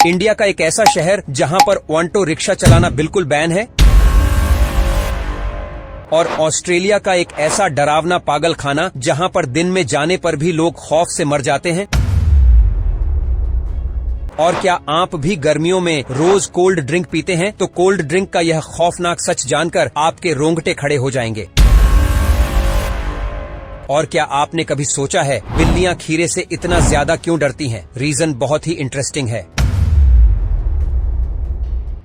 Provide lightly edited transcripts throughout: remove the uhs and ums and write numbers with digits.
India का एक ऐसा शहर जहां पर ऑटो रिक्शा चलाना बिल्कुल बैन है, और ऑस्ट्रेलिया का एक ऐसा डरावना पागल खाना जहां पर दिन में जाने पर भी लोग खौफ से मर जाते हैं। और क्या आप भी गर्मियों में रोज कोल्ड ड्रिंक पीते हैं? तो कोल्ड ड्रिंक का यह खौफनाक सच जानकर आपके रोंगटे खड़े हो जाएंगे। और क्या आपने कभी सोचा है बिल्लियां खीरे से इतना ज्यादा क्यों डरती हैं? रीजन बहुत ही इंटरेस्टिंग है।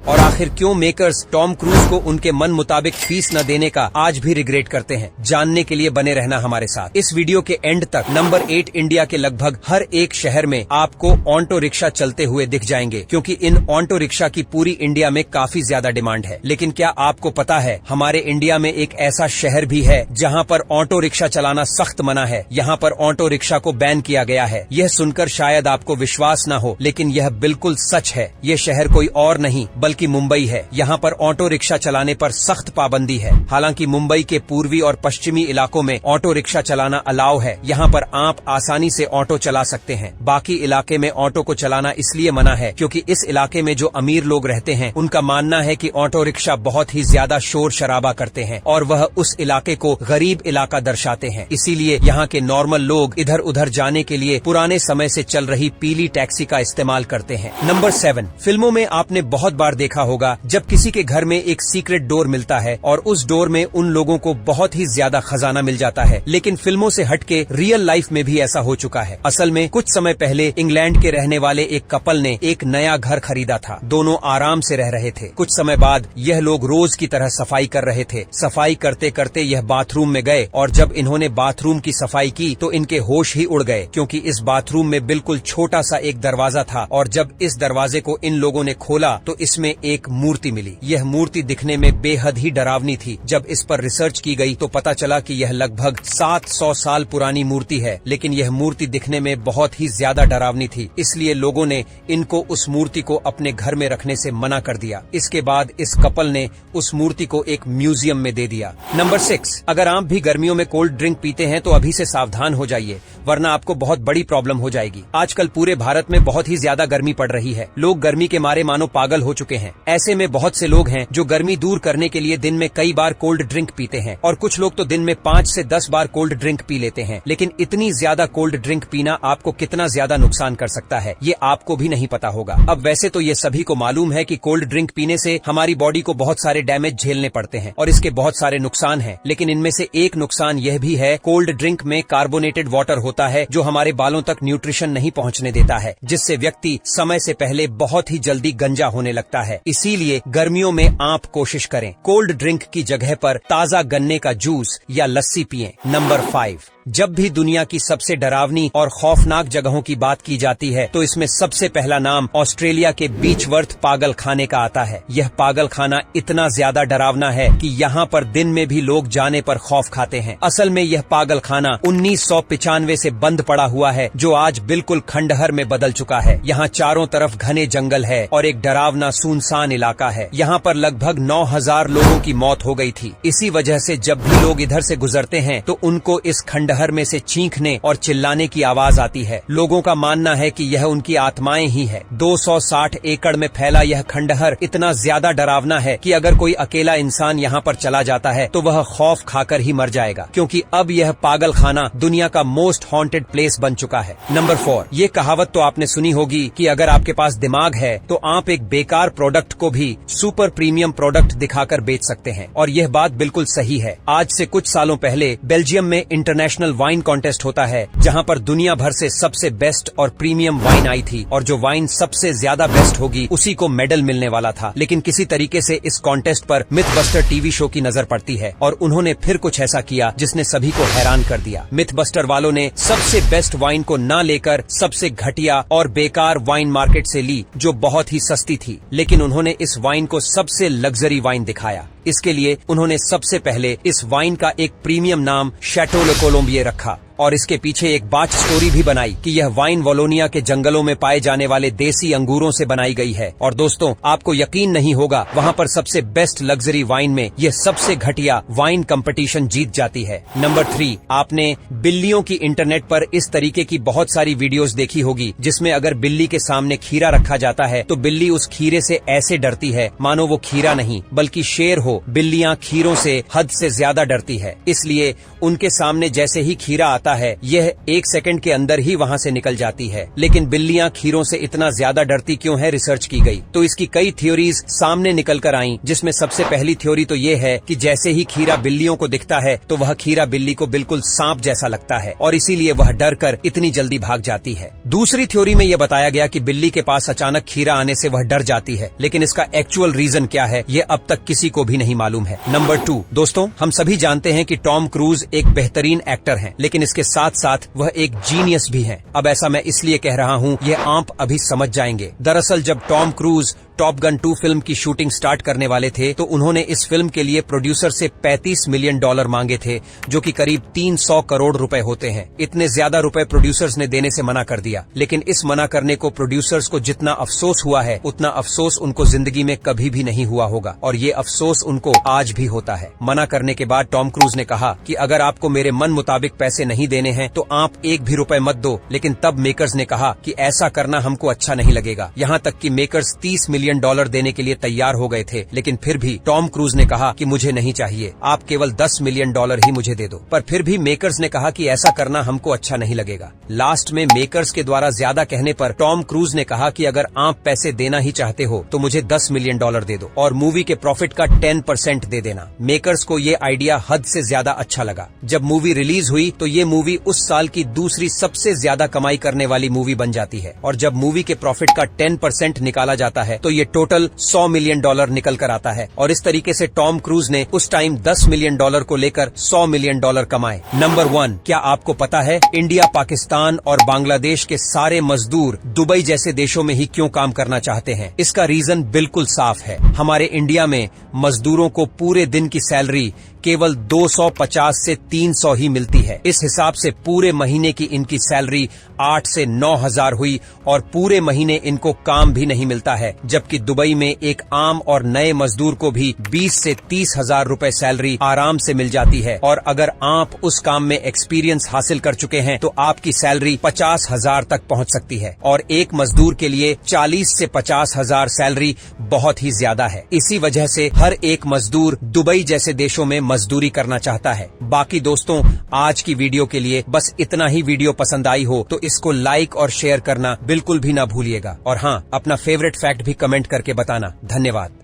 और आखिर क्यों मेकर्स टॉम क्रूज को उनके मन मुताबिक फीस न देने का आज भी रिग्रेट करते हैं? जानने के लिए बने रहना हमारे साथ इस वीडियो के एंड तक। नंबर 8, इंडिया के लगभग हर एक शहर में आपको ऑटो रिक्शा चलते हुए दिख जाएंगे, क्योंकि इन ऑटो रिक्शा की पूरी इंडिया में काफी ज्यादा डिमांड है। लेकिन क्या आपको पता है हमारे इंडिया में एक ऐसा शहर भी है जहाँ पर ऑटो रिक्शा चलाना सख्त मना है? यहाँ पर ऑटो रिक्शा को बैन किया गया है। यह सुनकर शायद आपको विश्वास न हो, लेकिन यह बिल्कुल सच है। ये शहर कोई और नहीं बल्कि मुंबई है। यहाँ पर ऑटो रिक्शा चलाने पर सख्त पाबंदी है। हालांकि मुंबई के पूर्वी और पश्चिमी इलाकों में ऑटो रिक्शा चलाना अलाउ है। यहाँ पर आप आसानी से ऑटो चला सकते हैं। बाकी इलाके में ऑटो को चलाना इसलिए मना है क्योंकि इस इलाके में जो अमीर लोग रहते हैं उनका मानना है कि ऑटो रिक्शा बहुत ही ज्यादा शोर शराबा करते हैं और वह उस इलाके को गरीब इलाका दर्शाते हैं। इसीलिए यहाँ के नॉर्मल लोग इधर उधर जाने के लिए पुराने समय से चल रही पीली टैक्सी का इस्तेमाल करते हैं। नंबर 7, फिल्मों में आपने बहुत बार देखा होगा जब किसी के घर में एक सीक्रेट डोर मिलता है और उस डोर में उन लोगों को बहुत ही ज्यादा खजाना मिल जाता है। लेकिन फिल्मों से हटके रियल लाइफ में भी ऐसा हो चुका है। असल में कुछ समय पहले इंग्लैंड के रहने वाले एक कपल ने एक नया घर खरीदा था। दोनों आराम से रह रहे थे। कुछ समय बाद यह लोग रोज की तरह सफाई कर रहे थे। सफाई करते करते यह बाथरूम में गए और जब इन्होंने बाथरूम की सफाई की तो इनके होश ही उड़ गए, क्योंकि इस बाथरूम में बिल्कुल छोटा सा एक दरवाजा था और जब इस दरवाजे को इन लोगों ने खोला तो इसमें एक मूर्ति मिली। यह मूर्ति दिखने में बेहद ही डरावनी थी। जब इस पर रिसर्च की गई तो पता चला कि यह लगभग 700 साल पुरानी मूर्ति है, लेकिन यह मूर्ति दिखने में बहुत ही ज्यादा डरावनी थी। इसलिए लोगों ने इनको उस मूर्ति को अपने घर में रखने से मना कर दिया। इसके बाद इस कपल ने उस मूर्ति को एक म्यूजियम में दे दिया। नंबर 6, अगर आप भी गर्मियों में कोल्ड ड्रिंक पीते हैं तो अभी से सावधान हो जाइए, वरना आपको बहुत बड़ी प्रॉब्लम हो जाएगी। आजकल पूरे भारत में बहुत ही ज्यादा गर्मी पड़ रही है। लोग गर्मी के मारे मानो पागल हो चुके हैं। ऐसे में बहुत से लोग हैं जो गर्मी दूर करने के लिए दिन में कई बार कोल्ड ड्रिंक पीते हैं और कुछ लोग तो दिन में 5 से 10 बार कोल्ड ड्रिंक पी लेते हैं। लेकिन इतनी ज्यादा कोल्ड ड्रिंक पीना आपको कितना ज्यादा नुकसान कर सकता है ये आपको भी नहीं पता होगा। अब वैसे तो ये सभी को मालूम है कि कोल्ड ड्रिंक पीने से हमारी बॉडी को बहुत सारे डैमेज झेलने पड़ते हैं और इसके बहुत सारे नुकसान हैं। लेकिन इनमें से एक नुकसान यह भी है, कोल्ड ड्रिंक में कार्बोनेटेड वाटर होता है जो हमारे बालों तक न्यूट्रिशन नहीं पहुँचने देता है, जिससे व्यक्ति समय से पहले बहुत ही जल्दी गंजा होने लगता है। इसीलिए गर्मियों में आप कोशिश करें कोल्ड ड्रिंक की जगह पर ताजा गन्ने का जूस या लस्सी पिएं। नंबर 5, जब भी दुनिया की सबसे डरावनी और खौफनाक जगहों की बात की जाती है तो इसमें सबसे पहला नाम ऑस्ट्रेलिया के बीचवर्थ पागल खाने का आता है। यह पागल खाना इतना ज्यादा डरावना है कि यहाँ पर दिन में भी लोग जाने पर खौफ खाते हैं। असल में यह पागल खाना 1995 से बंद पड़ा हुआ है, जो आज बिल्कुल खंडहर में बदल चुका है। यहाँ चारों तरफ घने जंगल है और एक डरावना सुनसान इलाका है। यहाँ पर लगभग 9000 लोगों की मौत हो गई थी। इसी वजह से जब भी लोग इधर से गुजरते हैं तो उनको इस खंडहर में से चीखने और चिल्लाने की आवाज आती है। लोगों का मानना है कि यह उनकी आत्माएं ही है। 260 एकड़ में फैला यह खंडहर इतना ज्यादा डरावना है कि अगर कोई अकेला इंसान यहाँ पर चला जाता है तो वह खौफ खाकर ही मर जाएगा, क्योंकि अब यह पागल खाना दुनिया का मोस्ट हॉन्टेड प्लेस बन चुका है। नंबर 4, ये कहावत तो आपने सुनी होगी कि अगर आपके पास दिमाग है तो आप एक बेकार प्रोडक्ट को भी सुपर प्रीमियम प्रोडक्ट दिखाकर बेच सकते हैं, और यह बात बिल्कुल सही है। आज से कुछ सालों पहले बेल्जियम में इंटरनेशनल वाइन कॉन्टेस्ट होता है, जहां पर दुनिया भर से सबसे बेस्ट और प्रीमियम वाइन आई थी, और जो वाइन सबसे ज्यादा बेस्ट होगी उसी को मेडल मिलने वाला था। लेकिन किसी तरीके से इस कॉन्टेस्ट पर मिथबस्टर टीवी शो की नजर पड़ती है और उन्होंने फिर कुछ ऐसा किया जिसने सभी को हैरान कर दिया। मिथबस्टर वालों ने सबसे बेस्ट वाइन को न लेकर सबसे घटिया और बेकार वाइन मार्केट से ली, जो बहुत ही सस्ती थी। लेकिन उन्होंने इस वाइन को सबसे लग्जरी वाइन दिखाया। इसके लिए उन्होंने सबसे पहले इस वाइन का एक प्रीमियम नाम शैटो ले कोलंबिये रखा। और इसके पीछे एक बाच स्टोरी भी बनाई कि यह वाइन वॉलोनिया के जंगलों में पाए जाने वाले देसी अंगूरों से बनाई गई है। और दोस्तों, आपको यकीन नहीं होगा, वहाँ पर सबसे बेस्ट लग्जरी वाइन में यह सबसे घटिया वाइन कंपटीशन जीत जाती है। नंबर 3, आपने बिल्लियों की इंटरनेट पर इस तरीके की बहुत सारी वीडियोस देखी होगी जिसमें अगर बिल्ली के सामने खीरा रखा जाता है तो बिल्ली उस खीरे से ऐसे डरती है मानो वो खीरा नहीं बल्कि शेर हो। बिल्लियां खीरों से हद से ज्यादा डरती है, इसलिए उनके सामने जैसे ही खीरा आता है यह 1 सेकंड के अंदर ही वहां से निकल जाती है। लेकिन बिल्लियां खीरों से इतना ज्यादा डरती क्यों है, रिसर्च की गई तो इसकी कई थ्योरीज सामने निकल कर आई, जिसमें सबसे पहली थ्योरी तो ये है कि जैसे ही खीरा बिल्लियों को दिखता है तो वह खीरा बिल्ली को बिल्कुल सांप जैसा लगता है और इसीलिए वह डर कर इतनी जल्दी भाग जाती है। दूसरी थ्योरी में यह बताया गया कि बिल्ली के पास अचानक खीरा आने से वह डर जाती है, लेकिन इसका एक्चुअल रीजन क्या है ये अब तक किसी को भी नहीं मालूम है। नंबर 2, दोस्तों, हम सभी जानते हैं कि टॉम क्रूज एक बेहतरीन एक्टर हैं, लेकिन इसके साथ साथ वह एक जीनियस भी हैं। अब ऐसा मैं इसलिए कह रहा हूँ, ये आप अभी समझ जाएंगे। दरअसल जब Tom cruise top gun 2 film की शूटिंग स्टार्ट करने वाले थे तो उन्होंने इस फिल्म के लिए प्रोड्यूसर से $35 मिलियन मांगे थे, जो कि करीब 300 करोड़ रुपए होते हैं। इतने ज्यादा रुपए प्रोड्यूसर्स ने देने से मना कर दिया, लेकिन इस मना करने को प्रोड्यूसर्स को जितना अफसोस हुआ है उतना अफसोस उनको जिंदगी में कभी भी नहीं हुआ होगा, और ये अफसोस उनको आज भी होता है। मना करने के बाद टॉम क्रूज ने कहा कि अगर आपको मेरे मन मुताबिक पैसे नहीं देने हैं तो आप एक भी रुपए मत दो, लेकिन तब मेकर्स ने कहा कि ऐसा करना हमको अच्छा नहीं लगेगा। यहाँ तक कि मेकर्स $30 मिलियन देने के लिए तैयार हो गए थे, लेकिन फिर भी टॉम क्रूज ने कहा कि मुझे नहीं चाहिए, आप केवल $10 मिलियन ही मुझे दे दो। पर फिर भी मेकर्स ने कहा कि ऐसा करना हमको अच्छा नहीं लगेगा। लास्ट में मेकर्स के द्वारा ज्यादा कहने पर टॉम क्रूज ने कहा कि अगर आप पैसे देना ही चाहते हो तो मुझे $10 मिलियन दे दो और मूवी के प्रॉफिट का 10% दे देना। मेकर्स को ये आइडिया हद से ज्यादा अच्छा लगा। जब मूवी रिलीज हुई तो ये मूवी उस साल की दूसरी सबसे ज्यादा कमाई करने वाली मूवी बन जाती है, और जब मूवी के प्रॉफिट का 10% निकाला जाता है तो ये टोटल $100 मिलियन निकल कर आता है। और इस तरीके से टॉम क्रूज ने उस टाइम $10 मिलियन को लेकर $100 मिलियन कमाए। नंबर 1, क्या आपको पता है इंडिया, पाकिस्तान और बांग्लादेश के सारे मजदूर दुबई जैसे देशों में ही क्यों काम करना चाहते हैं? इसका रीजन बिल्कुल साफ है। हमारे इंडिया में मजदूरों को पूरे दिन की सैलरी केवल 250 से 300 ही मिलती है। इस हिसाब से पूरे महीने की इनकी सैलरी 8 से 9 हजार हुई, और पूरे महीने इनको काम भी नहीं मिलता है। जबकि दुबई में एक आम और नए मजदूर को भी 20 से 30 हजार रुपए सैलरी आराम से मिल जाती है, और अगर आप उस काम में एक्सपीरियंस हासिल कर चुके हैं तो आपकी सैलरी 50 हजार तक पहुंच सकती है। और एक मजदूर के लिए 40 से 50 हजार सैलरी बहुत ही ज्यादा है। इसी वजह से हर एक मजदूर दुबई जैसे देशों में मजदूरी करना चाहता है। बाकी दोस्तों, आज की वीडियो के लिए बस इतना ही। वीडियो पसंद आई हो तो इसको लाइक और शेयर करना बिल्कुल भी ना भूलिएगा, और हाँ, अपना फेवरेट फैक्ट भी कमेंट करके बताना। धन्यवाद।